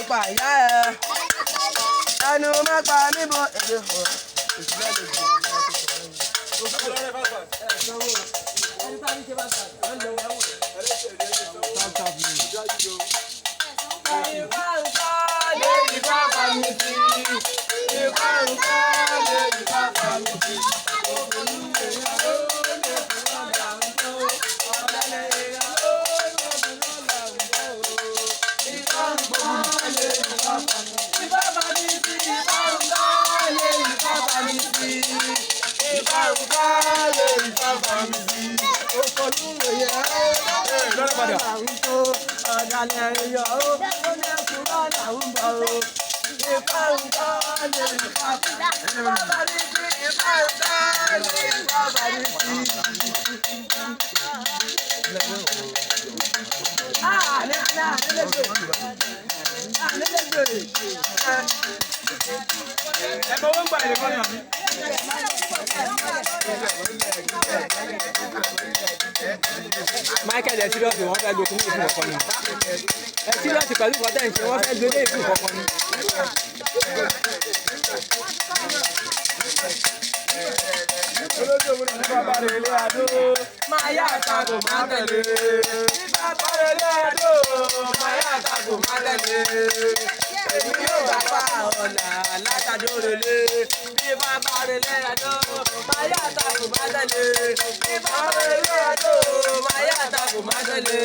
pa ìyá ẹ ẹnu má pa mí bọ èdè hàn ìṣúná lè jù Michael ẹ serious wọ́n fẹ́ gbé fún ìfún ọkọ ni ẹ serious pẹ̀lú ìfọ̀tẹ́ ìṣe wọ́n fẹ́ gbé lé ìfún ọkọ ni. olóṣèlú ní bàbá rẹ̀ lé àdó máa yá àtàkù máa tẹ̀lé bàbá rẹ̀ lé àdó máa yá àtàkù máa tẹ̀lé èmi yóò bá bá ọ̀nà látàdó relé bí bàbá rẹ̀ lé àdó máa yá àtàkù máa tẹ̀lé bí bàbá rẹ̀ lé àdó máa yá àtàkù máa tẹ̀lé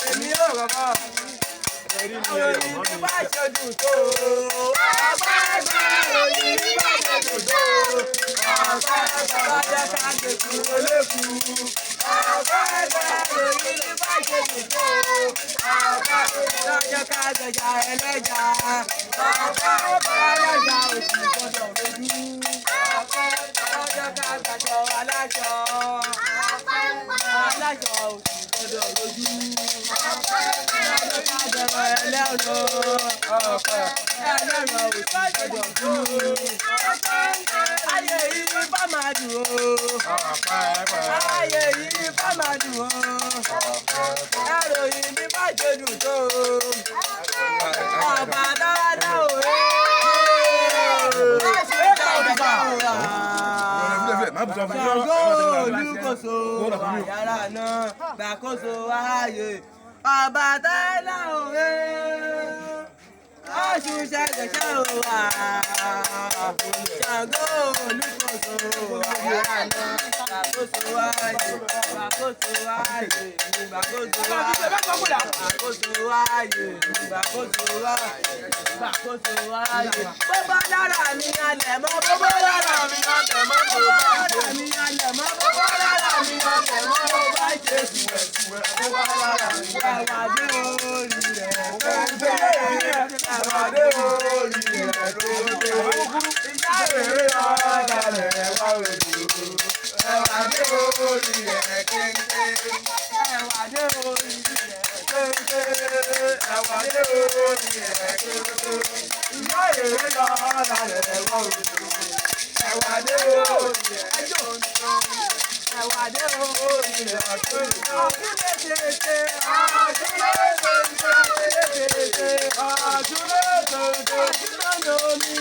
èmi yóò bá bá òyìn bí bá ṣe dùn tó ọ̀pá ẹgbẹ́ òyìn bí bá ṣe dùn tó ọ̀pá ẹgbẹ́ ọjọ́ ká ṣe kúrò lẹ́kùn ọ̀pá ẹgbẹ́ òyìn bí bá ṣe dùn tó ọ̀pá ẹgbẹ́ ọjọ́ ká ṣẹ̀ṣà ẹlẹ́jà ọ̀pá ẹgbẹ́ ọlọ́jà òsì gbọ́dọ̀ lójú ọ̀pá ẹgbẹ́ ọjọ́ ká ṣàṣọ aláṣọ aláṣọ òsì gbọ́dọ̀ lójú ọ̀pá ẹgbẹ́ ọjọ́ ká ṣẹ̀ṣọ ẹlẹ́ọ̀nà ọ̀pá ẹlẹ́ọ̀nà òsì gbọ́dọ̀ lójú. Ayé yìí bá máa dùn ó. Ayé yìí bá máa dùn ó. Ẹròyìn bí bá ṣe dùn tó. Ọba dáadáa ò rè é. Ṣàngó olúkòso àyàrá náà gbàkóso ààyè. Ọba dáadáa ò rè é. Ọ̀ṣun ṣẹ̀ṣẹ̀ ò wá. Ṣàngó olúkòso àyàrá náà gbàkóso ààyè. Gbàkóso ààyè ní gbàkóso ààyè. Gbàkóso ààyè ní gbàkóso ààyè. Gbàkóso ààyè. Bọ́bá lára mi alẹ̀ mọ́. Bọ́bá lára mi alẹ̀ mọ́. Bọ́bá lára mi alẹ̀ mọ́. Bọ́bá lára mi alẹ̀ mọ́. Bọ́bá ṣe sùwẹ̀sùwẹ̀. Bọ́bá lára mi àwàdé orí rẹ̀. Àwàdé orí rẹ̀ lóde. Ìyá rẹ̀ ọ̀dà rẹ̀ wá òdò. Ẹ̀wàdé orí rẹ̀ kéńké. Ẹ̀wàdé orí rẹ̀ kéńké. Ẹ̀wàdé orí rẹ̀ kéńké. Ìyá rẹ̀ ọ̀dà rẹ̀ wá òdò. Ẹ̀wàdé orí rẹ̀ kéńké. Ẹ̀wàdé orí rẹ̀ kéńké. Ọ̀túnlé tètè. Ọ̀túnlé tètè. Ọ̀túnlé tètè. Ọ̀túnlómi.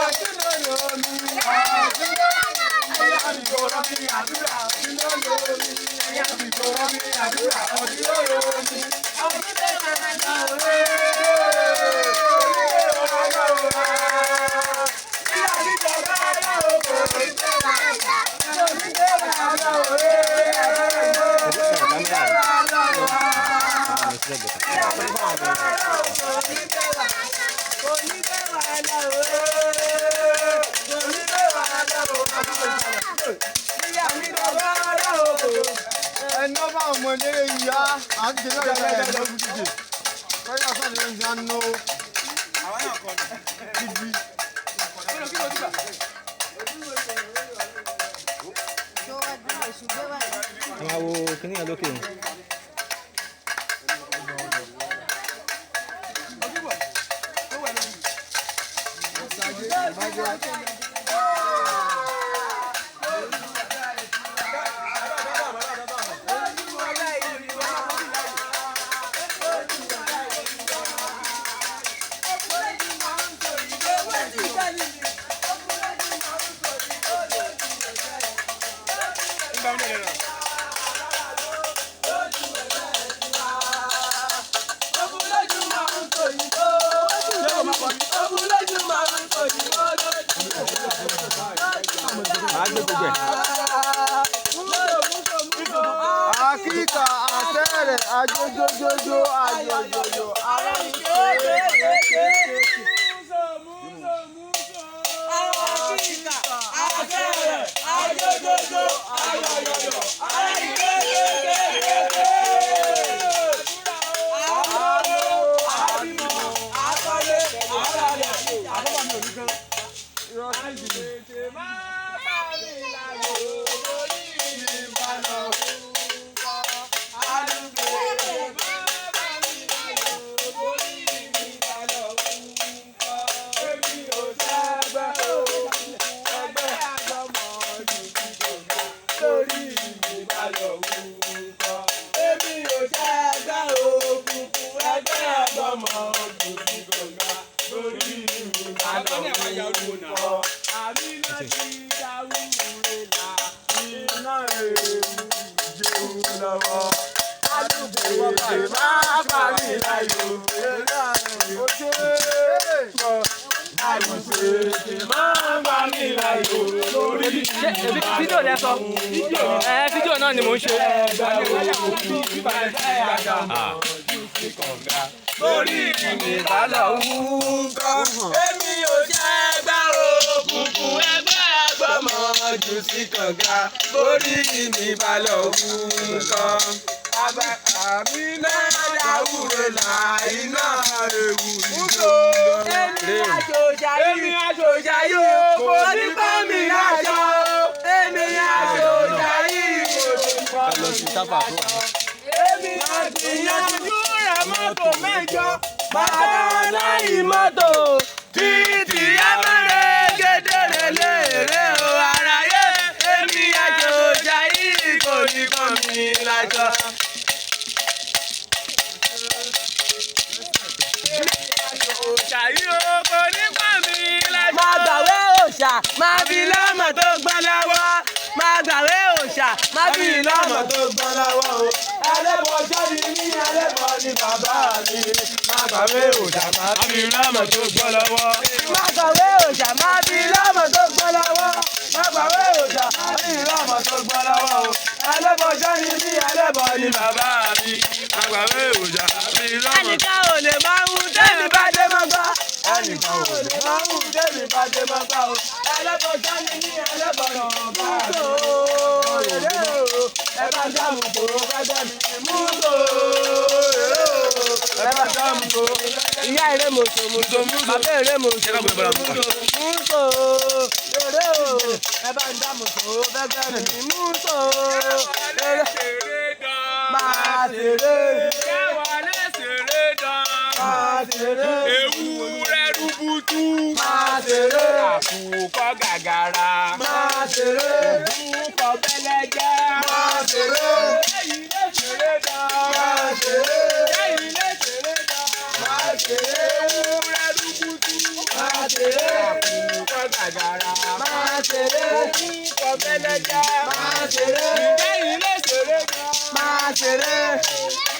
Ọ̀túnlómi. Ẹ̀yà ìjọra mi àdúrà ọ̀túnlómi. Ẹ̀yà ìjọra mi àdúrà ọ̀túnlómi. Ọ̀túnlé tètè. Nova ọmọdé ìyá àti ìjọba ìjọba ìjọba ìjọba kọ́yà sọ́ọ̀dì ń gbà nù. Àwọn náà kọ́ ni. Ibi. Àwọn wo kìnìún lókè. Akíkà àtẹ̀rẹ̀ ajójójójó ajójójó ara fídíò lẹ sọ fídíò náà ni mò ń ṣe. Orí mi bá lọ wúkọ́, èmi ò jẹ́ ẹgbẹ́ òkùnkùn ẹgbẹ́ agbọ́mọ jù sí kànga. Orí mi bá lọ wúkọ́, àmì náà dáwúre là iná ewu ìjọ. Èmi àjòjà yóò kò ní bá mi lájọ. Èmi àjòjà yìí kò ní bá mi lájọ. Èmi àjìyànjú rẹ̀ mọ́tò mẹ́jọ. Bàdà láì mọ́tò títí abẹ́rẹ́ gédèrè léèrè o aráyé. Èmi àjòjà yìí kò ní bá mi lájọ. Òòṣà yìí o kò ní pa mí lájọ. Máa gbàwé òòṣà, máa fi lọ́mọ tó gbọ́n lọ́wọ́. Máa gbàwé òòṣà, máa fi lọ́mọ tó gbọ́n lọ́wọ́ o. Ẹlẹ́bọ jáde ní ẹlẹ́bọ ni bàbá mi. Máa gbàwé òòṣà, máa fi lọ́mọ tó gbọ́n lọ́wọ́. Máa gbàwé òòṣà, máa fi lọ́mọ tó gbọ́n lọ́wọ́. Máa gbàwé òòṣà, máa fi lọ́mọ tó gbọ́n lọ́wọ́ o. Ẹlẹ́bọ jáde ní ẹlẹ́bọ ni bàbá mi. Máa gbàwé òòṣà, máa fi lọ́mọ. Ẹnìkan ò lè máa ń tẹ́lẹ̀ bá dé máa gbá. Ẹnìkan ò lè máa ń tẹ́lẹ̀ bá dé máa gbá o. Ẹlẹ́bọ jáde ní ẹlẹ́bọ náà bá mi. Ẹ bá dáàmú kó gẹ́gẹ́ mi mú tó. Ẹ bá dáàmú kó. Ìyá eré mòtò mòtò bàbá eré mòtò mòtò mú tó. Ẹ bá dáàmú kó gẹ́gẹ́ mi mú tó. Máa ṣeré. Máa ṣeré. Ewúrẹ́ rúbútú. Máa ṣeré. Àkùkọ gàgàrà. Máa ṣeré. Òbúkọ bẹ́lẹ́jẹ́. Máa ṣeré. Lẹ́yìn lè ṣeré dán. Máa ṣeré. Lẹ́yìn lè ṣeré dán. Máa ṣeré. Ewúrẹ́ rúbútú. Máa ṣeré. Àkùkọ gàgàrà. Máa ṣeré. Òbúkọ bẹ́lẹ́jẹ́. Máa ṣeré. Lẹ́yìn lè ṣeré dán. Máa ṣeré.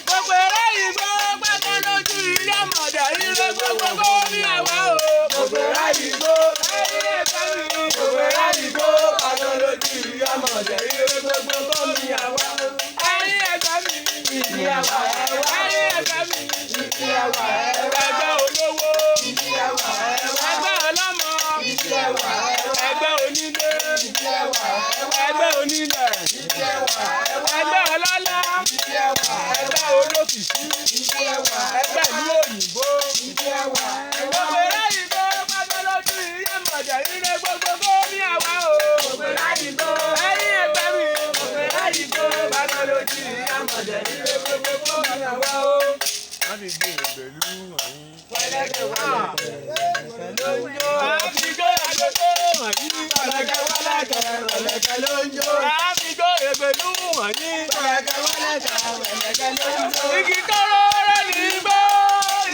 Gbogbo eré ìgbó gbàgbọ́ lójú ilé ọmọdé ilé gbogbo ní àwa o. Gbogbo eré ìgbó ayé ẹ̀ka mi. Gbogbo eré ìgbó gbàgbọ́ lójú ilé ọmọdé ilé gbogbo ní àwa o. Ayé ẹ̀ka mi ìdí àwa ẹ̀wá. Ayé ẹ̀ka mi ìdí àwa ẹ̀wá. Ẹgbẹ́ olówó ìdí àwa ẹ̀wá. Ẹgbẹ́ ọlọ́mọ ìdí àwa ẹ̀wá. Ẹgbẹ́ onílé ìdí àwa ẹ̀wá. Ẹgbẹ́ onílẹ̀ ìdí àwa ẹ̀wá. Ẹgbẹ́ ọlọ́lá ìdí àwa ẹ̀wá. Ẹgbẹ́ olókìkí ìdí àwa ẹgbẹ́ ìlú òyìnbó ìdí àwa ẹ̀wá. Gbogbo eré ìgbó gbàgbọ́ lójú ilé mọ̀jẹ̀ ilé gbogbo ní àwa o. Gbogbo eré ìgbó ẹ̀yìn ẹgbẹ́ mi. Gbogbo eré ìgbó gbàgbọ́ lójú ilé mọ̀jẹ̀ ilé gbogbo ní àwa o. Wọ́n ti gbé ìgbèlú wọ̀nyí. Wẹ́lẹ́kẹ̀ wẹ́lẹ́kẹ̀ ló ń jó. Àfijó àgbẹ̀kọ́ wọ̀nyí. Wẹ́lẹ́kẹ̀ wẹ́lẹ́kẹ̀ ló ń jó. Àfijó ìgbèlú wọ̀nyí. Wẹ́lẹ́kẹ̀ wẹ́lẹ́kẹ̀ ló ń jó. Igi tọ́rọ rẹ̀ ní igbó.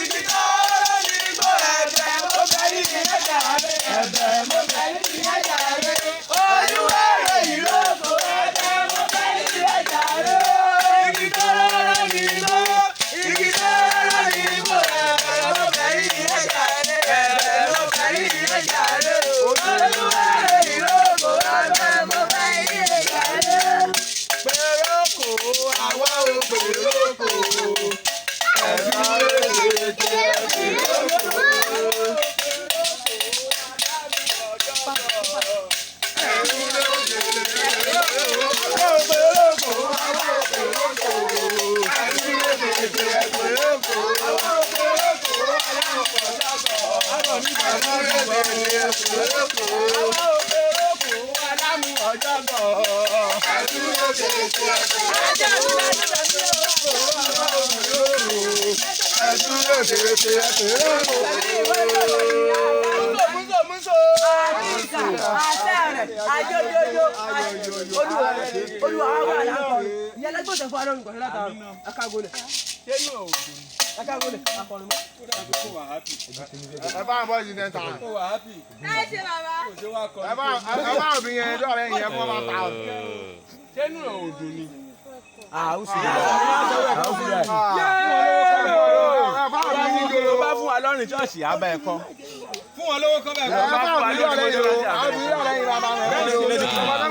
Igi tọ́rọ ní igbó. Ẹ̀bẹ̀ mo bẹ̀ ní ìyẹ́jà rẹ̀. Ẹ̀bẹ̀ mo bẹ̀ ní ìyẹ́jà rẹ̀. Olúwa rẹ̀ ìrókò. Ẹ̀bẹ̀ mo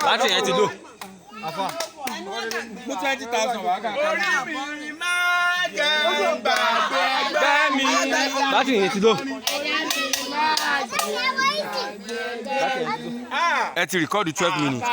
Bátìrì yẹn ti lò. Mú 20,000 wá kà. Bátìrì yẹn ti lò. Ẹ ti rìkọ́ọ̀dù 12 minutes.